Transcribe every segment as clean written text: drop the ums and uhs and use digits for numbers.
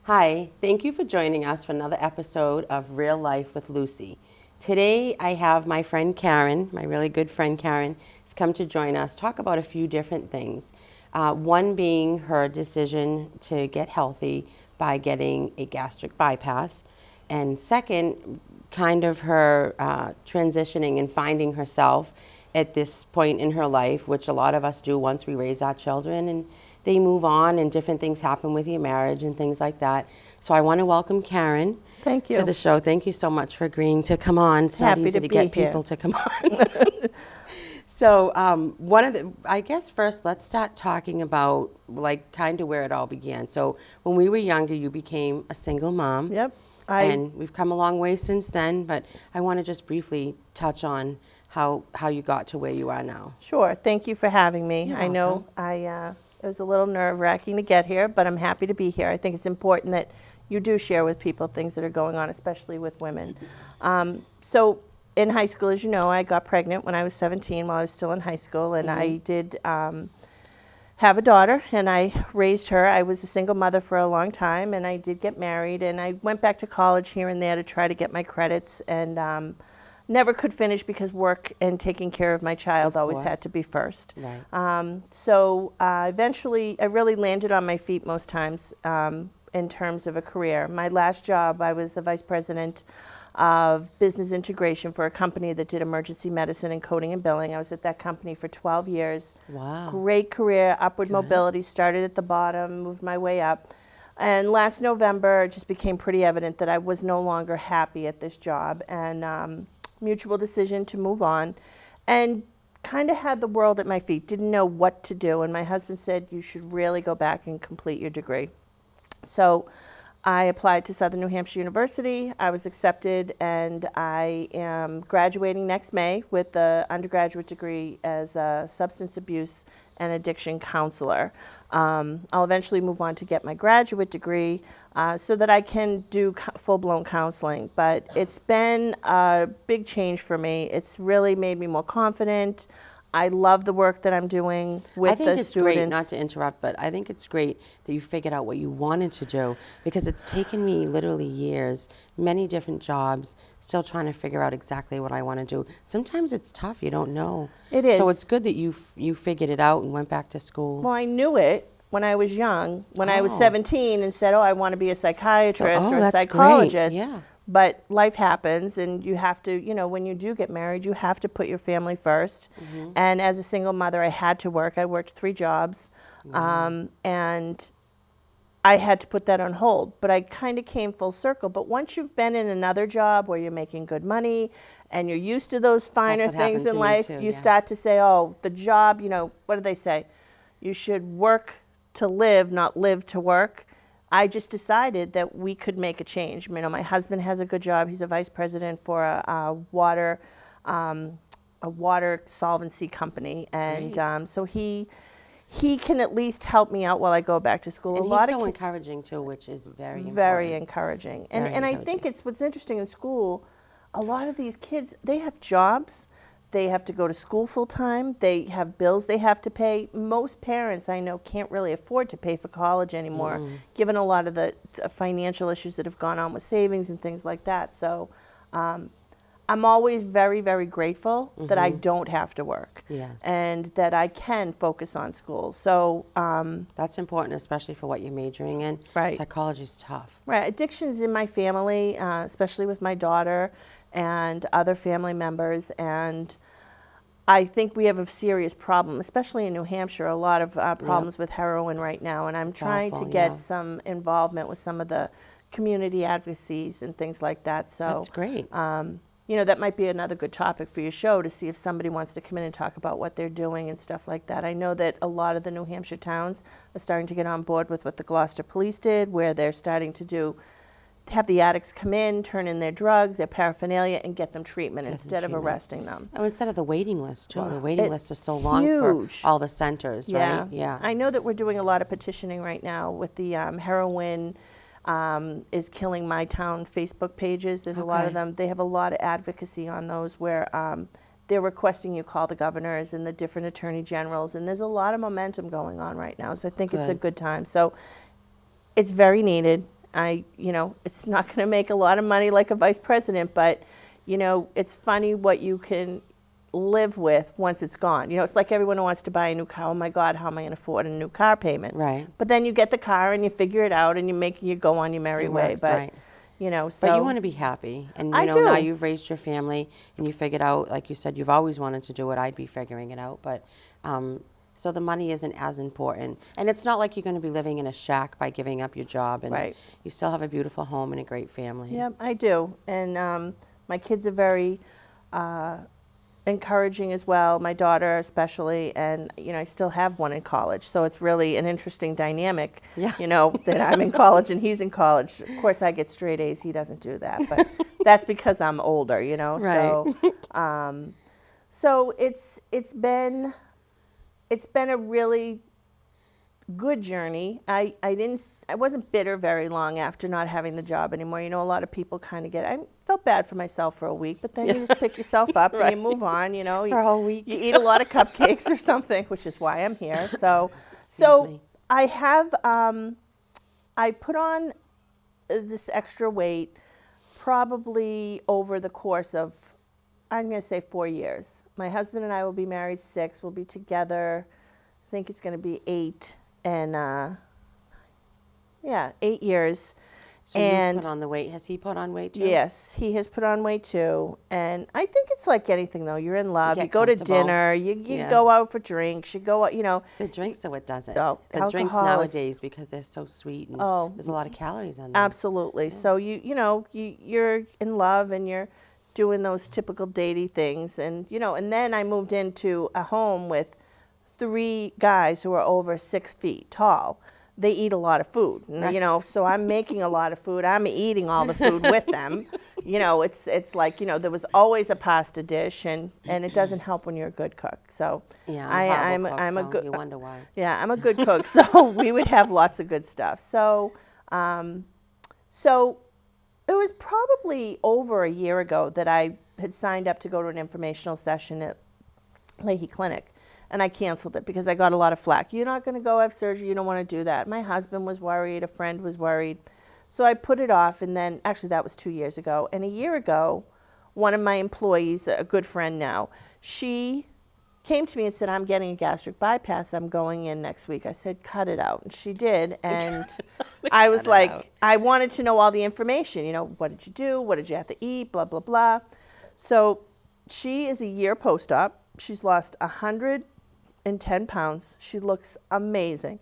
Hi, thank you for joining us for another episode of Real Life with Lucy. Today I have my friend Karen, my really good friend Karen, has come to join us, talk about a few different things. One being her decision to get healthy by getting a gastric bypass, and second, kind of her transitioning and finding herself at this point in her life, which a lot of us do once we raise our children and they move on and different things happen with your marriage and things like that. So I want to welcome Karen Thank you. to the show. Thank you so much for agreeing to come on. It's not Happy easy to to be get here. people to come on. So I guess first let's start talking about like kind of where it all began. So when we were younger, you became a single mom. Yep. And we've come a long way since then, but I want to just briefly touch on how you got to where you are now. Sure. Thank you for having me. You're I know it was a little nerve-wracking to get here, but I'm happy to be here. I think it's important that you do share with people things that are going on, especially with women. So in high school, as you know, I got pregnant when I was 17 while I was still in high school, and I did have a daughter, and I raised her. I was a single mother for a long time, and I did get married, and I went back to college here and there to try to get my credits, and never could finish because work and taking care of my child always had to be first. Right. So eventually, I really landed on my feet most times in terms of a career. My last job, I was the vice president of business integration for a company that did emergency medicine and coding and billing. I was at that company for 12 years. Wow. Great career, upward mobility, started at the bottom, moved my way up. And last November, it just became pretty evident that I was no longer happy at this job, and mutual decision to move on, and kind of had the world at my feet, didn't know what to do. And my husband said, you should really go back and complete your degree. So I applied to Southern New Hampshire University. I was accepted, and I am graduating next May with an undergraduate degree as a substance abuse and addiction counselor. I'll eventually move on to get my graduate degree so that I can do full-blown counseling. But it's been a big change for me. It's really made me more confident. I love the work that I'm doing with the students. I think it's great, not to interrupt, but I think it's great that you figured out what you wanted to do, because it's taken me literally years, many different jobs, still trying to figure out exactly what I want to do. Sometimes it's tough, you don't know. It is. So it's good that you figured it out and went back to school. Well, I knew it when I was young, when I was 17, and said, I want to be a psychiatrist or a that's psychologist. great. Yeah. But life happens, and you have to, when you do get married, you have to put your family first. And as a single mother, I had to work. I worked 3 jobs, and I had to put that on hold. But I kind of came full circle. But once you've been in another job where you're making good money and you're used to those finer things in life, you start to say, oh, the job, what do they say? You should work to live, not live to work. I just decided that we could make a change. My husband has a good job. He's a vice president for a water solvency company, and so he can at least help me out while I go back to school. And he's so encouraging too, which is very important. Very encouraging. And I think what's interesting in school, a lot of these kids, they have jobs. They have to go to school full time. They have bills they have to pay. Most parents I know can't really afford to pay for college anymore, given a lot of the financial issues that have gone on with savings and things like that. So I'm always very, very grateful that I don't have to work, and that I can focus on school. So that's important, especially for what you're majoring in. Right. Psychology is tough. Right. Addiction's in my family, especially with my daughter and other family members, and I think we have a serious problem, especially in New Hampshire, a lot of problems with heroin right now, and I'm trying to get some involvement with some of the community advocacies and things like that. So that's great. That might be another good topic for your show, to see if somebody wants to come in and talk about what they're doing and stuff like that. I know that a lot of the New Hampshire towns are starting to get on board with what the Gloucester police did, where they're starting to have the addicts come in, turn in their drugs, their paraphernalia, and get them treatment instead of arresting them. Oh, instead of the waiting list, too. The waiting lists are so long for all the centers, right? Yeah. I know that we're doing a lot of petitioning right now with the heroin is killing my town Facebook pages. There's a lot of them. They have a lot of advocacy on those where they're requesting you call the governors and the different attorney generals, and there's a lot of momentum going on right now. So I think it's a good time. So it's very needed. it's not going to make a lot of money like a vice president, but, it's funny what you can live with once it's gone. It's like everyone who wants to buy a new car. Oh my God, how am I going to afford a new car payment? Right. But then you get the car and you figure it out and you go on your merry way. Works, But, right. so. But you want to be happy. And, I now do. you've raised your family and you figured out, like you said, you've always wanted to do it. I'd be figuring it out. But so the money isn't as important. And it's not like you're going to be living in a shack by giving up your job. And Right. you still have a beautiful home and a great family. Yeah, I do. And my kids are very encouraging as well, my daughter especially, and I still have one in college, so it's really an interesting dynamic. Yeah. That I'm in college and he's in college. Of course, I get straight A's. He doesn't do that, but that's because I'm older. Right. So it's been a really good journey. I wasn't bitter very long after not having the job anymore. A lot of people kind of I felt bad for myself for a week, but then you just pick yourself up Right. and you move on. For a whole week. You eat a lot of cupcakes or something, which is why I'm here. So me. I have I put on this extra weight probably over the course of, I'm going to say 4 years. My husband and I will be married 6. We'll be together, I think it's going to be 8. And 8 years. So and you've put on the weight. Has he put on weight too? yes, he has put on weight too. And I think it's like anything though. You're in love. get You go to comfortable. dinner. You Yes. go out for drinks. You go out. The drinks are what does it. Oh, the drinks alcohol is- nowadays, because they're so sweet and Oh. there's a lot of calories in them. Absolutely. So you're in love and you're doing those typical datey things. And and then I moved into a home with 3 guys who are over 6 feet tall. They eat a lot of food, so I'm making a lot of food. I'm eating all the food with them. It's like, there was always a pasta dish, and it doesn't help when you're a good cook. So Yeah, I'm I'm a a good You wonder why. yeah, I'm a good cook. So we would have lots of good stuff. So so it was probably over a year ago that I had signed up to go to an informational session at Leahy Clinic. And I canceled it because I got a lot of flack. You're not going to go have surgery. You don't want to do that. My husband was worried. A friend was worried. So I put it off. And then, actually, that was 2 years ago. And a year ago, one of my employees, a good friend now, she came to me and said, I'm getting a gastric bypass. I'm going in next week. I said, cut it out. And she did. And I was like, out. I wanted to know all the information. What did you do? What did you have to eat? Blah, blah, blah. So she is a year post-op. She's lost 110 pounds. She looks amazing.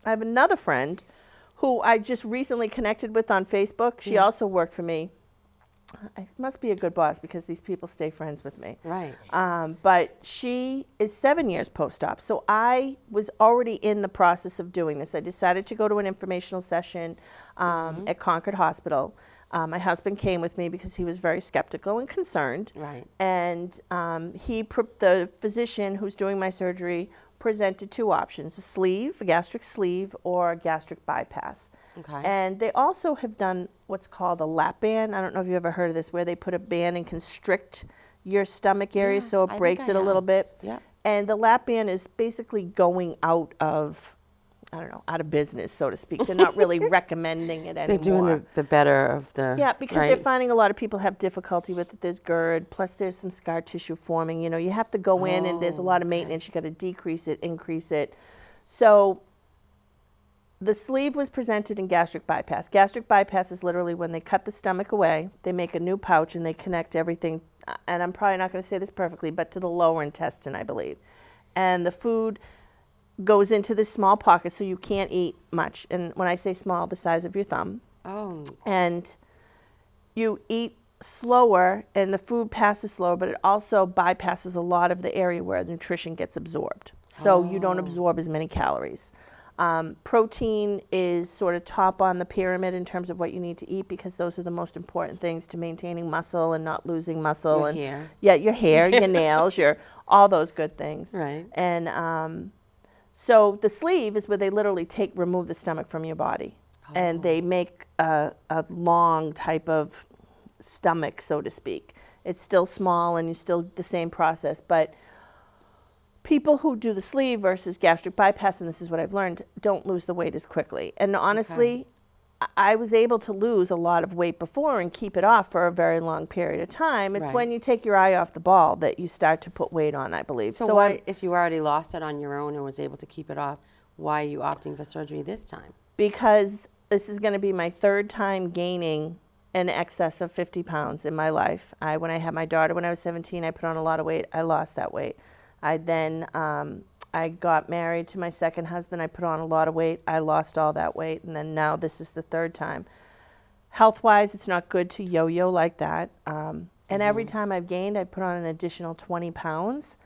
I have another friend who I just recently connected with on Facebook. She also worked for me. I must be a good boss because these people stay friends with me. Right. But she is 7 years post-op. So I was already in the process of doing this. I decided to go to an informational session at Concord Hospital. My husband came with me because he was very skeptical and concerned. Right. And the physician who's doing my surgery presented 2 options, a gastric sleeve or a gastric bypass. Okay. And they also have done what's called a lap band. I don't know if you've ever heard of this, where they put a band and constrict your stomach area so I it think breaks I it a little have. bit. Yep. And the lap band is basically going out of, out of business, so to speak. They're not really recommending it anymore. They're doing the better of the. Yeah, because right? they're finding a lot of people have difficulty with it. There's GERD, plus there's some scar tissue forming. You have to go in and there's a lot of maintenance. You got to decrease it, increase it. So the sleeve was presented in gastric bypass. Gastric bypass is literally when they cut the stomach away, they make a new pouch and they connect everything, and I'm probably not going to say this perfectly, but to the lower intestine, I believe. And the food goes into this small pocket so you can't eat much. And when I say small, the size of your thumb. Oh. And you eat slower and the food passes slower, but it also bypasses a lot of the area where the nutrition gets absorbed. So you don't absorb as many calories. Protein is sort of top on the pyramid in terms of what you need to eat because those are the most important things to maintaining muscle and not losing muscle. Your and hair. Yeah, your hair, your nails, all those good things. Right. And so the sleeve is where they literally remove the stomach from your body. And they make a long type of stomach, so to speak. It's still small and you still the same process, but people who do the sleeve versus gastric bypass, and this is what I've learned, don't lose the weight as quickly. And honestly, I was able to lose a lot of weight before and keep it off for a very long period of time. It's Right. when you take your eye off the ball that you start to put weight on, I believe. So why, if you already lost it on your own and was able to keep it off, why are you opting for surgery this time? Because this is going to be my third time gaining in excess of 50 pounds in my life. When I had my daughter when I was 17, I put on a lot of weight. I lost that weight. I got married to my second husband. I put on a lot of weight. I lost all that weight. And then now this is the third time. Health-wise, it's not good to yo-yo like that. And every time I've gained, I put on an additional 20 pounds.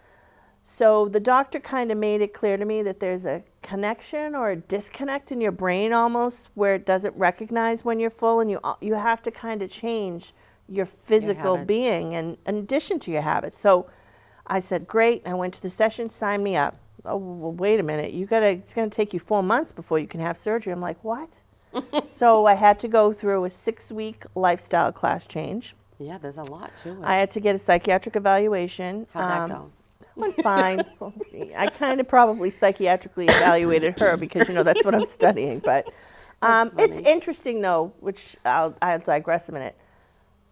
So the doctor kind of made it clear to me that there's a connection or a disconnect in your brain almost where it doesn't recognize when you're full, and you have to kind of change your physical being in addition to your habits. So I said, great. I went to the session, sign me up. Oh, well, wait a minute. It's going to take you 4 months before you can have surgery. I'm like, what? So I had to go through a 6-week lifestyle class change. Yeah, there's a lot to it. I had to get a psychiatric evaluation. How'd that go? Went fine. I kind of probably psychiatrically evaluated her because, that's what I'm studying. But it's interesting, though, which I'll digress a minute.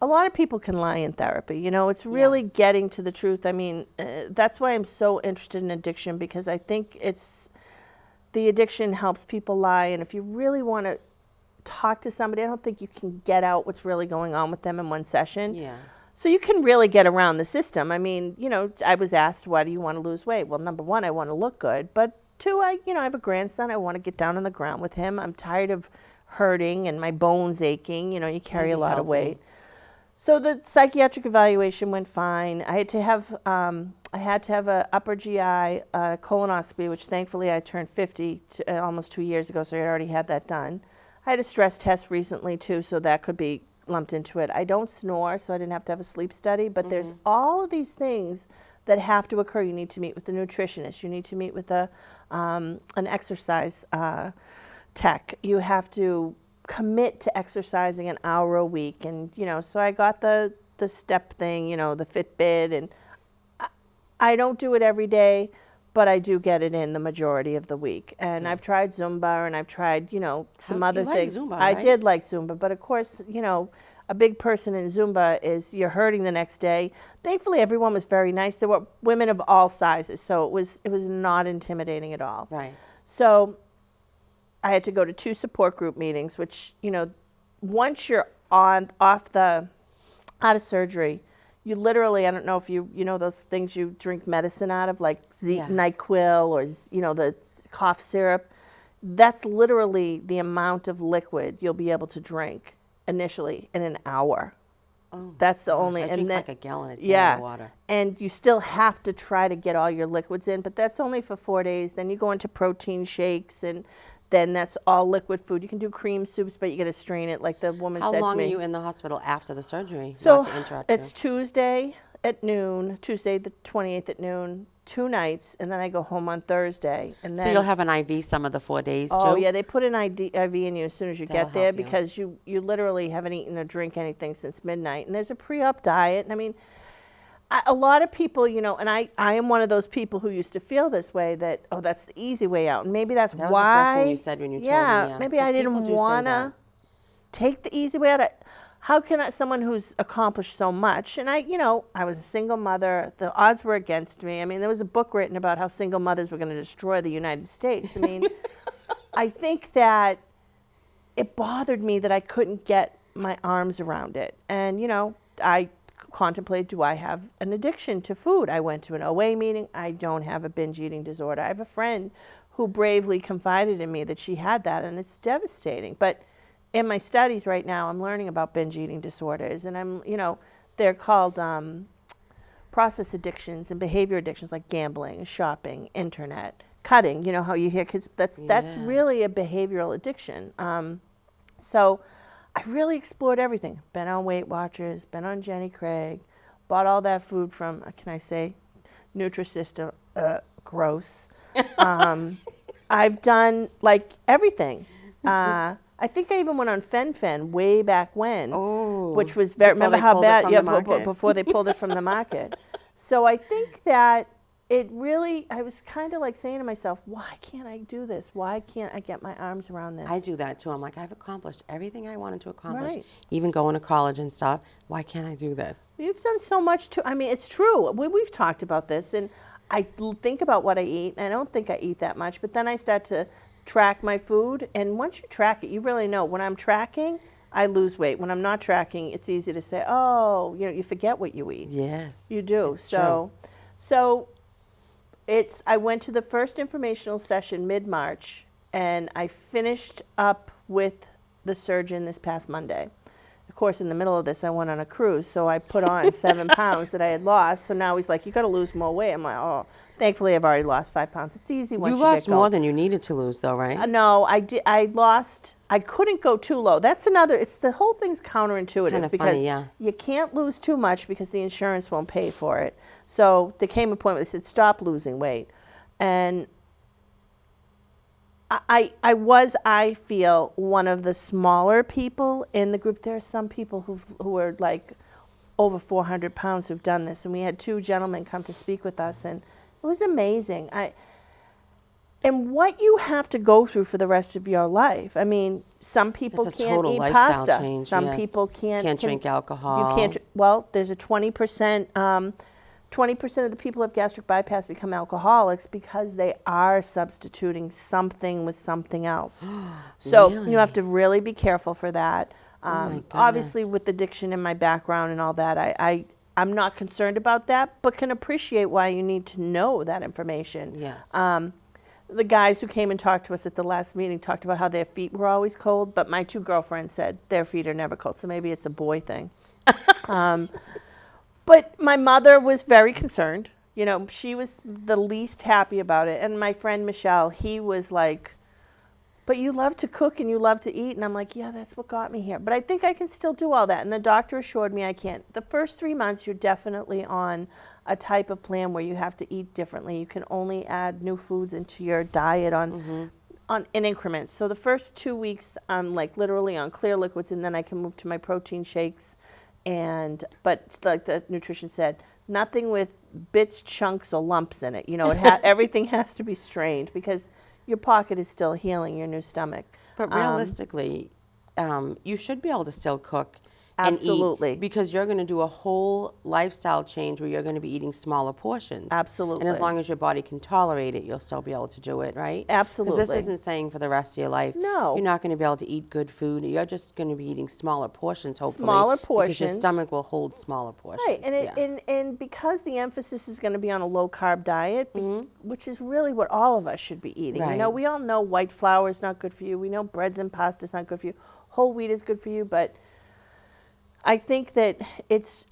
A lot of people can lie in therapy. It's really getting to the truth. I mean, that's why I'm so interested in addiction, because I think the addiction helps people lie. And if you really want to talk to somebody, I don't think you can get out what's really going on with them in one session. Yeah. So you can really get around the system. I mean, I was asked, why do you want to lose weight? Well, number one, I want to look good. But two, I have a grandson. I want to get down on the ground with him. I'm tired of hurting and my bones aching. You carry a lot of weight. So the psychiatric evaluation went fine. I had to have a upper GI colonoscopy, which thankfully I turned 50 almost 2 years ago, so I had already had that done. I had a stress test recently too, so that could be lumped into it. I don't snore, so I didn't have to have a sleep study, but there's all of these things that have to occur. You need to meet with the nutritionist. You need to meet with an exercise tech. You have to commit to exercising an hour a week. And, so I got the step thing, the Fitbit, and I don't do it every day, but I do get it in the majority of the week. And I've tried Zumba, and I've tried, some other things. Zumba, I right? did like Zumba, but of course, a big person in Zumba is you're hurting the next day. Thankfully, everyone was very nice. There were women of all sizes, so it was not intimidating at all. Right. So I had to go to 2 support group meetings, which, once you're out of surgery, you literally, I don't know if you know those things you drink medicine out of, like NyQuil or, the cough syrup. That's literally the amount of liquid you'll be able to drink initially in an hour. Oh, that's the only. I and drink then, like a gallon a day of water. And you still have to try to get all your liquids in, but that's only for 4 days. Then you go into protein shakes, and then that's all liquid food. You can do cream soups, but you got to strain it, like the woman said to me. How long are you in the hospital after the surgery? So Not to interrupt it's you. Tuesday at noon, Tuesday the 28th at noon, 2 nights, and then I go home on Thursday. And then, So you'll have an IV some of the 4 days too? oh yeah, they put an IV in you as soon as you That'll get there help you. because you literally haven't eaten or drink anything since midnight. And there's a pre-op diet, and I mean, a lot of people, and I am one of those people who used to feel this way, that, oh, that's the easy way out. And maybe that's That was why. the first thing you said when you told me. Yeah, maybe 'cause I people didn't do say want to that. take the easy way out. How can someone who's accomplished so much, and I was a single mother, the odds were against me. I mean, there was a book written about how single mothers were going to destroy the United States. I mean, I think that it bothered me that I couldn't get my arms around it. And, I contemplated, do I have an addiction to food? I went to an OA meeting. I don't have a binge eating disorder. I have a friend who bravely confided in me that she had that, and it's devastating. But in my studies right now, I'm learning about binge eating disorders, and they're called process addictions and behavior addictions, like gambling, shopping, internet, cutting. You know how you hear kids, that's really a behavioral addiction. So I really explored everything. Been on Weight Watchers, been on Jenny Craig, bought all that food from, can I say, Nutrisystem, gross. I've done like everything. I think I even went on Fen way back when, which was very, remember how bad, before they pulled it from the market. So I think that it really, I was kind of like saying to myself, why can't I do this? Why can't I get my arms around this? I do that too. I'm like, I've accomplished everything I wanted to accomplish, Right. even going to college and stuff. Why can't I do this? You've done so much too. I mean, it's true. We've talked about this, and I think about what I eat, and I don't think I eat that much, but then I start to track my food, and once you track it, you really know. When I'm tracking, I lose weight. When I'm not tracking, it's easy to say, oh, you forget what you eat. Yes. You do. It's true. So I went to the first informational session mid-March, and I finished up with the surgeon this past Monday. Of course, in the middle of this, I went on a cruise, so I put on 7 pounds that I had lost. So now he's like, you got to lose more weight. I'm like, oh, thankfully I've already lost 5 pounds. It's easy once You you lost get going. more than you needed to lose, though, right? No, I did. I couldn't go too low. That's another. It's the whole thing's counterintuitive It's kinda because funny, yeah. you can't lose too much because the insurance won't pay for it. So there came a point where they said, stop losing weight, and I feel one of the smaller people in the group. There are some people who are like over 400 pounds who've done this, and we had 2 gentlemen come to speak with us, and it was amazing. And what you have to go through for the rest of your life. I mean, some people It's a can't total eat lifestyle pasta. change, Some yes. people can't drink alcohol. You can't. Well, there's a 20%. 20% of the people who have gastric bypass become alcoholics because they are substituting something with something else. So Really? you have to really be careful for that. my goodness. Obviously, with addiction in my background and all that, I'm not concerned about that, but can appreciate why you need to know that information. Yes. The guys who came and talked to us at the last meeting talked about how their feet were always cold, but my 2 girlfriends said their feet are never cold, so maybe it's a boy thing. But my mother was very concerned. She was the least happy about it. And my friend Michelle, he was like, but you love to cook and you love to eat. And I'm like, yeah, that's what got me here. But I think I can still do all that. And the doctor assured me I can't. The first 3 months, you're definitely on a type of plan where you have to eat differently. You can only add new foods into your diet in increments. So the first 2 weeks, I'm like literally on clear liquids, and then I can move to my protein shakes. But like the nutrition said, nothing with bits, chunks, or lumps in it. Everything has to be strained because your pocket is still healing, your new stomach. But realistically, you should be able to still cook and Absolutely. eat because you're going to do a whole lifestyle change where you're going to be eating smaller portions. Absolutely. And as long as your body can tolerate it, you'll still be able to do it, right? Absolutely. Because this isn't saying for the rest of your life, No. you're not going to be able to eat good food. You're just going to be eating smaller portions, hopefully. Smaller Because your portions. stomach will hold smaller portions. Right, and because the emphasis is going to be on a low-carb diet, which is really what all of us should be eating. Right. We all know white flour is not good for you. We know breads and pasta is not good for you. Whole wheat is good for you, but I think that it's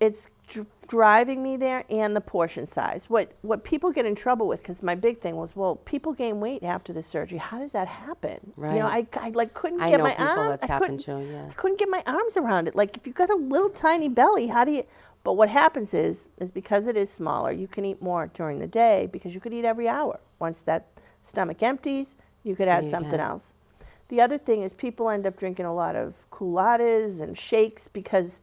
driving me there, and the portion size. What people get in trouble with, because my big thing was, well, people gain weight after the surgery. How does that happen? Right. I like couldn't I get know my people arm. that's happened to, yes. I couldn't get my arms around it. Like if you've got a little tiny belly, how do you? But what happens is because it is smaller, you can eat more during the day because you could eat every hour. Once that stomach empties, you could add something else. The other thing is people end up drinking a lot of culottes and shakes because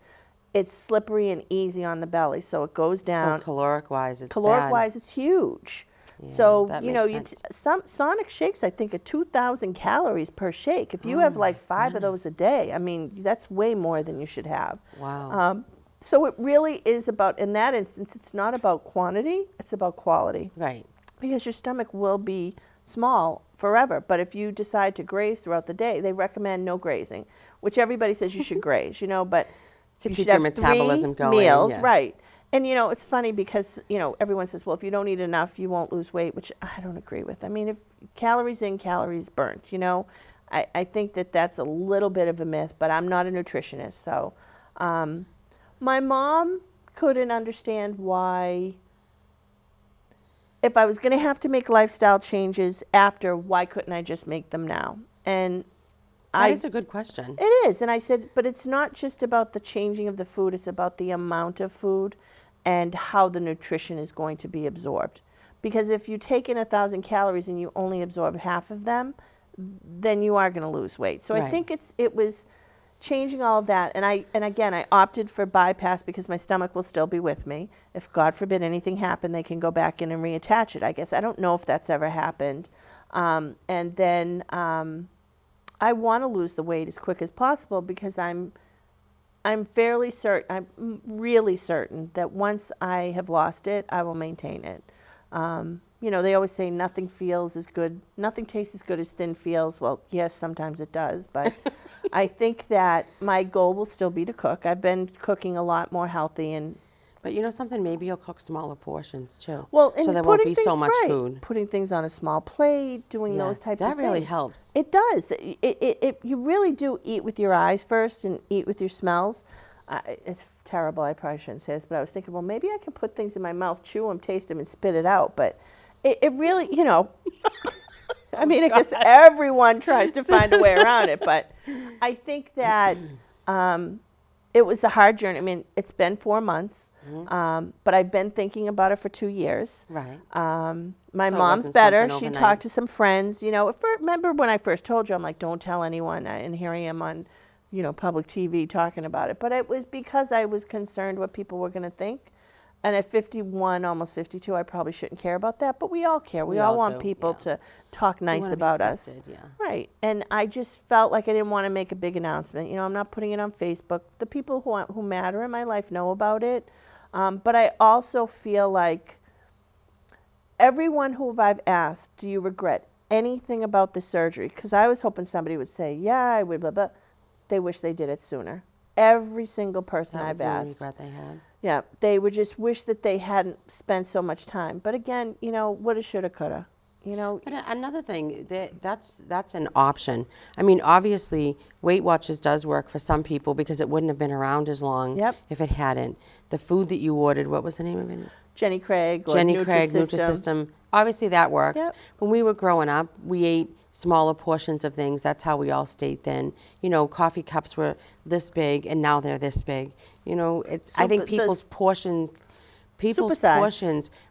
it's slippery and easy on the belly, so it goes down. So caloric-wise, it's Caloric-wise, it's huge. Yeah, so that you makes know, sense. some Sonic shakes, I think, are 2,000 calories per shake. If you have like 5 of those a day, I mean, that's way more than you should have. Wow. So it really is about, in that instance, it's not about quantity, it's about quality. Right. Because your stomach will be small forever. But if you decide to graze throughout the day, they recommend no grazing, which everybody says you should graze, but To you keep should your have 3 metabolism going, meals, yes. right. And, it's funny because, everyone says, well, if you don't eat enough, you won't lose weight, which I don't agree with. I mean, if calories in, calories burnt, I think that that's a little bit of a myth, but I'm not a nutritionist. So my mom couldn't understand why, if I was going to have to make lifestyle changes after, why couldn't I just make them now? And That is a good question. it is. And I said, but it's not just about the changing of the food, it's about the amount of food and how the nutrition is going to be absorbed. Because if you take in 1,000 calories and you only absorb half of them, then you are going to lose weight. So I Right. think it was changing all of that, and again, I opted for bypass because my stomach will still be with me. If God forbid anything happened, they can go back in and reattach it. I guess I don't know if that's ever happened. And then I want to lose the weight as quick as possible because I'm fairly certain, I'm really certain that once I have lost it, I will maintain it. You know, they always say nothing feels as good, nothing tastes as good as thin feels. Well, yes, sometimes it does, but I think that my goal will still be to cook. I've been cooking a lot more healthy and. But you know something, maybe you'll cook smaller portions too. Well, and so there won't be things so much right. food. Putting things on a small plate, doing Yeah, those types of things. That really helps. It does. You really do eat with your eyes first and eat with your smells. It's terrible. I probably shouldn't say this, but I was thinking, well, maybe I can put things in my mouth, chew them, taste them, and spit it out. But it really, you know, I mean, I guess everyone tries to find a way around it. But I think that it was a hard journey. I mean, it's been 4 months, but I've been thinking about it for 2 years. Right. My So it mom's wasn't better. something She overnight. talked to some friends. You know, remember when I first told you, I'm like, don't tell anyone. And here I am on, you know, public TV talking about it. But it was because I was concerned what people were going to think. And at 51, almost 52, I probably shouldn't care about that. But we all care. We all all want do, people yeah. to talk We nice wanna be about us. accepted, yeah. Right. And I just felt like I didn't want to make a big announcement. You know, I'm not putting it on Facebook. The people who matter in my life know about it. But I also feel like everyone who I've asked, do you regret anything about the surgery? Because I was hoping somebody would say, yeah, I would, blah, blah. They wish they did it sooner. Every single person That was I've the only asked. regret they had. Yeah, they would just wish that they hadn't spent so much time. But again, you know, woulda, shoulda, coulda. You know, But another thing, that's an option. I mean, obviously, Weight Watchers does work for some people because it wouldn't have been around as long Yep. if it hadn't. The food that you ordered, what was the name of it? Jenny Craig or Jenny Craig Nutrisystem. Nutrisystem. Obviously, that works. Yep. When we were growing up, we ate smaller portions of things. That's how we all stayed thin. You know, coffee cups were this big, and now they're this big. You know, it's. I think people's portions,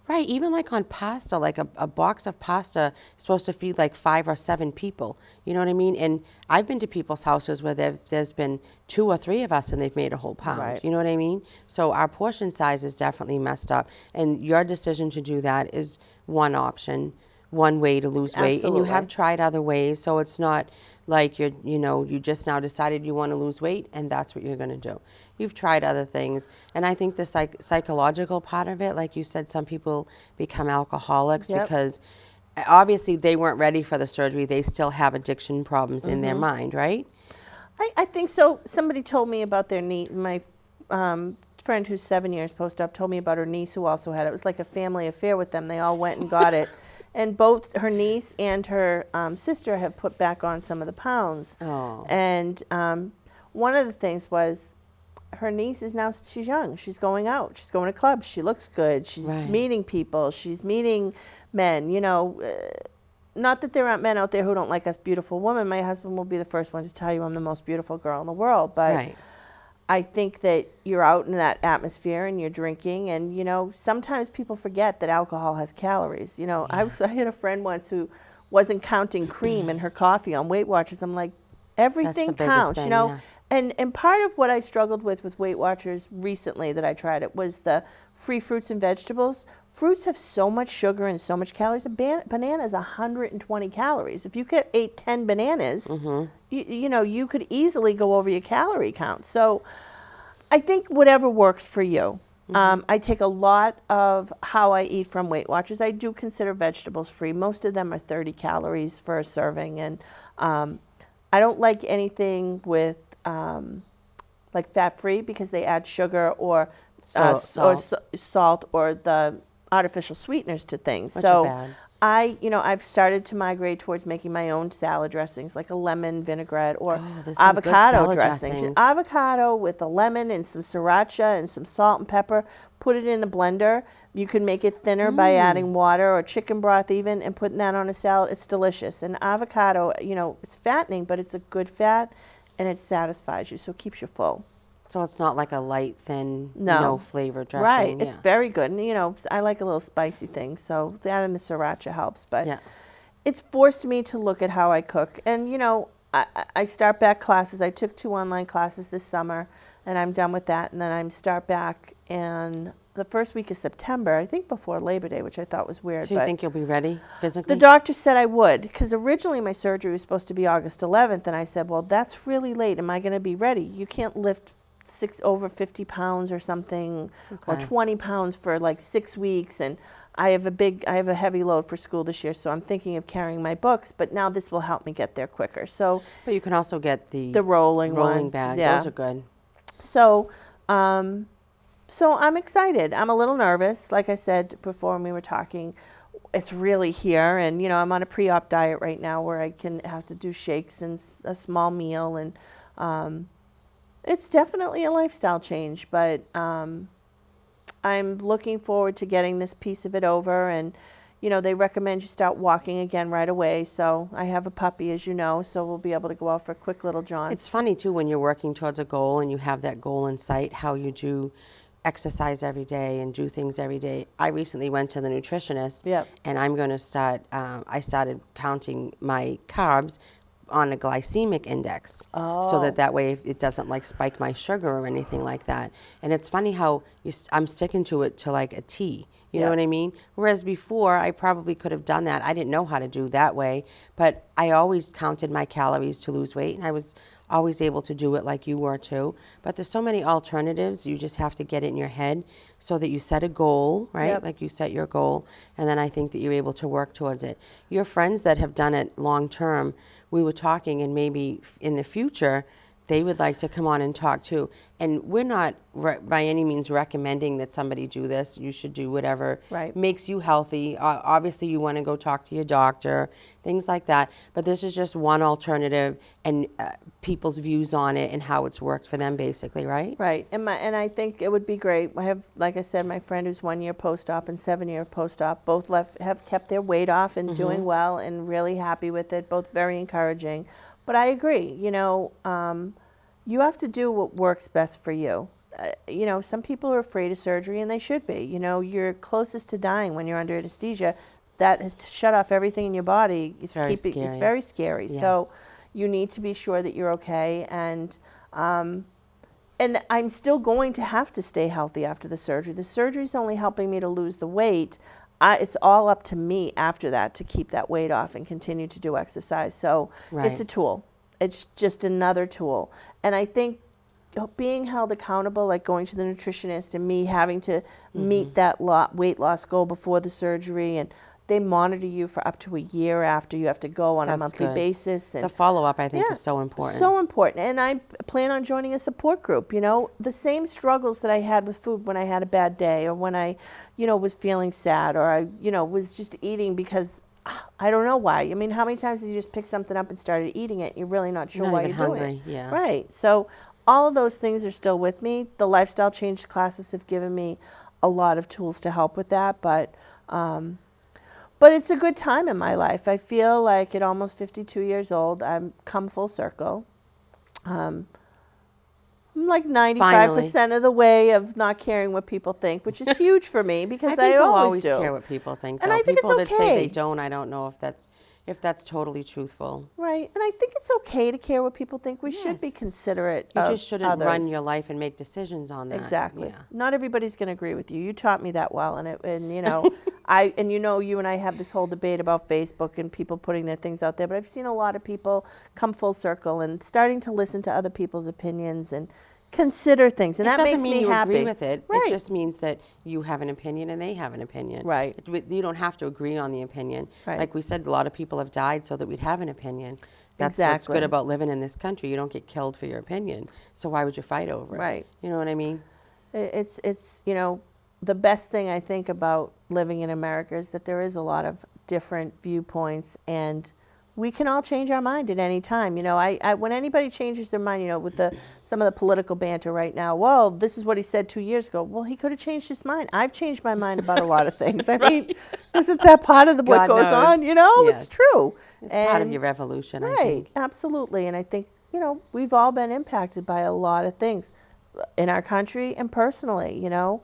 right? Even like on pasta, like a box of pasta is supposed to feed like 5 or 7 people. You know what I mean? And I've been to people's houses where there's been 2 or 3 of us, and they've made a whole pound. Right. You know what I mean? So our portion size is definitely messed up, and your decision to do that is one option, one way to lose weight, and you have Absolutely. tried other ways. So it's not like you just now decided you want to lose weight and that's what you're going to do. You've tried other things, and I think the psychological part of it, like you said, some people become alcoholics Yep. because obviously they weren't ready for the surgery. They still have addiction problems in their mind, right? I think so. Somebody told me about their niece. My friend who's 7 years post-op told me about her niece who also had it. It was like a family affair with them. They all went and got it. And both her niece and her sister have put back on some of the pounds. Oh. And one of the things was her niece is now, she's young. She's going out. She's going to clubs. She looks good. She's Right. meeting people. She's meeting men. You know, not that there aren't men out there who don't like us beautiful women. My husband will be the first one to tell you I'm the most beautiful girl in the world. But Right. I think that you're out in that atmosphere and you're drinking, and you know, sometimes people forget that alcohol has calories. You know, I had a friend once who wasn't counting cream in her coffee on Weight Watchers. I'm like, everything biggest counts, thing, you know. yeah. And part of what I struggled with Weight Watchers recently that I tried it was the free fruits and vegetables. Fruits have so much sugar and so much calories. A banana is 120 calories. If you ate 10 bananas, you know, you could easily go over your calorie count. So I think whatever works for you. I take a lot of how I eat from Weight Watchers. I do consider vegetables free. Most of them are 30 calories for a serving. And I don't like anything with like fat-free because they add sugar or salt or the artificial sweeteners to things. Which are bad. I've started to migrate towards making my own salad dressings, like a lemon vinaigrette or there's some good avocado salad dressings. dressings. Avocado with a lemon and some sriracha and some salt and pepper. Put it in a blender. You can make it thinner by adding water or chicken broth even and putting that on a salad. It's delicious. And avocado, you know, it's fattening, but it's a good fat and it satisfies you, so it keeps you full. So it's not like a light, thin, No. no flavor dressing. Right. Yeah. It's very good. And, you know, I like a little spicy thing, so that and the sriracha helps. But Yeah. it's forced me to look at how I cook. And, you know, I start back classes. I took 2 online classes this summer, and I'm done with that. And then I start back in the first week of September, I think before Labor Day, which I thought was weird. So you think you'll be ready physically? The doctor said I would, because originally my surgery was supposed to be August 11th, and I said, well, that's really late. Am I going to be ready? You can't lift over 50 pounds or something, or 20 pounds for like 6 weeks, and I have a heavy load for school this year, so I'm thinking of carrying my books, but now this will help me get there quicker. So, but you can also get the rolling bag. Yeah. Those are good. So, so I'm excited. I'm a little nervous. Like I said before when we were talking, it's really here, and you know, I'm on a pre-op diet right now where I can have to do shakes and a small meal, and it's definitely a lifestyle change, but I'm looking forward to getting this piece of it over. And you know, they recommend you start walking again right away. So I have a puppy, as you know, so we'll be able to go out for quick little jaunts. It's funny too when you're working towards a goal and you have that goal in sight, how you do exercise every day and do things every day. I recently went to the nutritionist, and I'm going to start, I started counting my carbs on a glycemic index, so that way it doesn't like spike my sugar or anything like that. And it's funny how I'm sticking to it to like a T. You know what I mean? Whereas before, I probably could have done that. I didn't know how to do that way, but I always counted my calories to lose weight, and I was always able to do it like you were too. But there's so many alternatives. You just have to get it in your head so that you set a goal, right? Like you set your goal, and then I think that you're able to work towards it. Your friends that have done it long term, we were talking, and maybe in the future, they would like to come on and talk too. And we're not by any means recommending that somebody do this. You should do whatever makes you healthy. Obviously, you want to go talk to your doctor, things like that. But this is just one alternative, and people's views on it and how it's worked for them, basically, right? Right. And I think it would be great. I have, like I said, my friend who's 1 year post-op and 7 year post-op, both have kept their weight off and doing well and really happy with it, both very encouraging. But I agree, you know, you have to do what works best for you. You know, some people are afraid of surgery, and they should be. You know, you're closest to dying when you're under anesthesia. That has to shut off everything in your body. It's very scary. It's very scary. Yes. So you need to be sure that you're okay. And I'm still going to have to stay healthy after the surgery. The surgery is only helping me to lose the weight. It's all up to me after that to keep that weight off and continue to do exercise. So it's a tool. It's just another tool. And I think being held accountable, like going to the nutritionist and me having to meet that weight loss goal before the surgery, and they monitor you for up to a year after. You have to go on a monthly basis. And the follow-up, I think, is so important. So important. And I plan on joining a support group. You know, the same struggles that I had with food when I had a bad day, or when I, you know, was feeling sad, or I, you know, was just eating because I don't know why. I mean, how many times did you just pick something up and started eating it? You're really not sure why you're doing it. Yeah. Right. So all of those things are still with me. The lifestyle change classes have given me a lot of tools to help with that, but it's a good time in my life. I feel like at almost 52 years old, I've come full circle. I'm like 95% of the way of not caring what people think, which is huge for me, because I always do. Care what people think. And I think people it's okay. that say they don't, I don't know if that's totally truthful. Right. And I think it's okay to care what people think. We should be considerate You of just shouldn't others. run your life and make decisions on that. Exactly. Yeah. Not everybody's going to agree with you. You taught me that well, and you know, you and I have this whole debate about Facebook and people putting their things out there, but I've seen a lot of people come full circle and starting to listen to other people's opinions and consider things, and that makes me happy. It doesn't mean you agree with it. Right. It just means that you have an opinion and they have an opinion. Right. You don't have to agree on the opinion. Right. Like we said, a lot of people have died so that we'd have an opinion. That's what's good about living in this country. You don't get killed for your opinion. So why would you fight over it? Right. You know what I mean? It's you know, the best thing I think about living in America is that there is a lot of different viewpoints, and we can all change our mind at any time. You know, when anybody changes their mind, you know, with some of the political banter right now, well, this is what he said 2 years ago. Well, he could have changed his mind. I've changed my mind about a lot of things. I mean, isn't that part of what goes on? You know, it's true. It's part of your revolution, I think. Right, absolutely. And I think, you know, we've all been impacted by a lot of things in our country and personally, you know.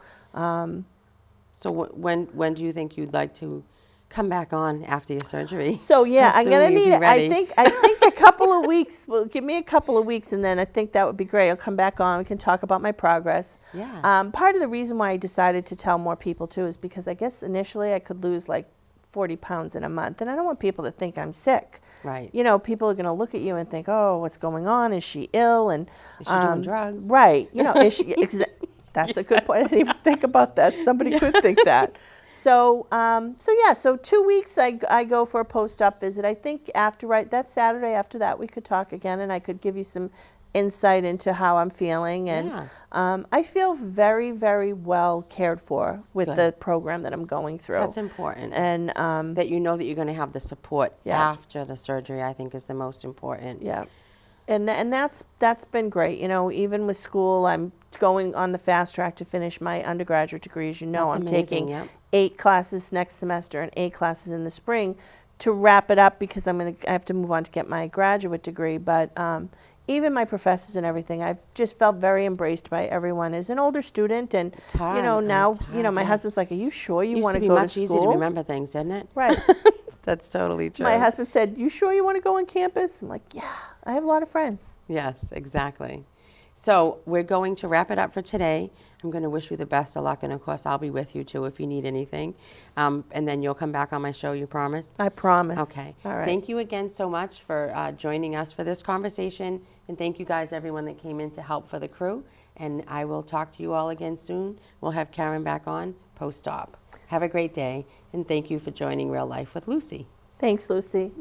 So when do you think you'd like to come back on after your surgery. So yeah, I'm gonna Assuming you'll need. be ready. I think a couple of weeks. Well, give me a couple of weeks, and then I think that would be great. I'll come back on. We can talk about my progress. Yes. Part of the reason why I decided to tell more people too is because I guess initially I could lose like 40 pounds in a month, and I don't want people to think I'm sick. Right. You know, people are going to look at you and think, "Oh, what's going on? Is she ill?" And Is she doing drugs? Right. You know, is she? That's a good point. I didn't even think about that. Somebody could think that. So, so 2 weeks I go for a post-op visit. I think that Saturday after that we could talk again, and I could give you some insight into how I'm feeling. And I feel very, very well cared for with the program that I'm going through. That's important. And that you know that you're going to have the support Yeah. after the surgery, I think, is the most important. yeah. And that's been great. You know, even with school, I'm going on the fast track to finish my undergraduate degree. As you know, That's I'm amazing, taking yep. 8 classes next semester and 8 classes in the spring to wrap it up because I have to move on to get my graduate degree. But even my professors and everything, I've just felt very embraced by everyone as an older student. And It's hard. you know, now It's hard, you know my yeah. husband's like, "Are you sure you Used want to to be go to much school?" easier to remember things, didn't it? Right. That's totally true. My husband said, "You sure you want to go on campus?" I'm like, "Yeah, I have a lot of friends." Yes, exactly. So we're going to wrap it up for today. I'm going to wish you the best of luck, and of course, I'll be with you too if you need anything. And then you'll come back on my show, you promise? I promise. Okay. All right. Thank you again so much for joining us for this conversation, and thank you guys, everyone that came in to help for the crew. And I will talk to you all again soon. We'll have Karen back on post-op. Have a great day, and thank you for joining Real Life with Lucy. Thanks, Lucy.